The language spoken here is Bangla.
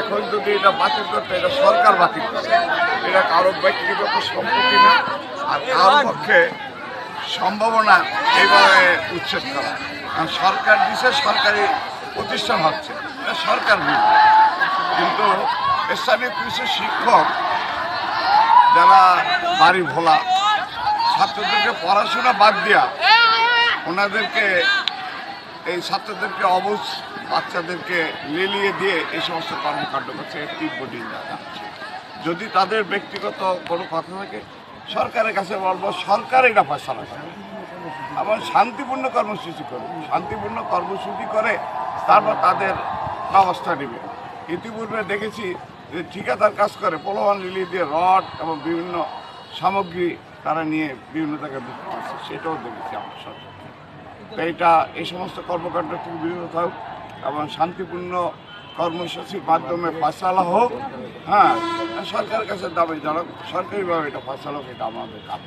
এখন যদি এটা বাতিল করতে, এটা সরকার বাতিল করে, এটা কারো ব্যক্তিগত সম্পত্তি না, আর কারোর পক্ষে সম্ভাবনা এইভাবে উচ্ছেদ করা। কারণ সরকার দিছে, সরকারি প্রতিষ্ঠান হচ্ছে, এটা সরকার বিরুদ্ধে। কিন্তু স্থানীয় কিছু শিক্ষক যারা বাড়ি ভোলা, ছাত্রদেরকে পড়াশোনা বাদ দেওয়া, ওনাদেরকে এই ছাত্রদেরকে অবুঝ বাচ্চাদেরকে লেলিয়ে দিয়ে এই সমস্ত কর্মকাণ্ড করছে, তীব্র নিন্দা জানাচ্ছে। যদি তাদের ব্যক্তিগত কোনো কথা থাকে, সরকারের কাছে বলবো, সরকার এটা ফয়সালা করে, আবার শান্তিপূর্ণ কর্মসূচি করবে, শান্তিপূর্ণ কর্মসূচি করে তারপর তাদের ব্যবস্থা নেবে। ইতিপূর্বে দেখেছি যে ঠিকাদার কাজ করে, প্রলোভন লিলিয়ে দিয়ে রড এবং বিভিন্ন সামগ্রী তারা নিয়ে বিভিন্ন জায়গায় বিক্রি করছে, সেটাও দেখেছি আমার সরকার। তাই এটা এই সমস্ত কর্মকাণ্ড থেকে বিরত থাকুক এবং শান্তিপূর্ণ কর্মসূচির মাধ্যমে ফয়সালা হোক। হ্যাঁ, সরকারের কাছে দাবি জানাক, সরকারিভাবে এটা ফয়সালা হোক, এটা আমাদের কাম্য।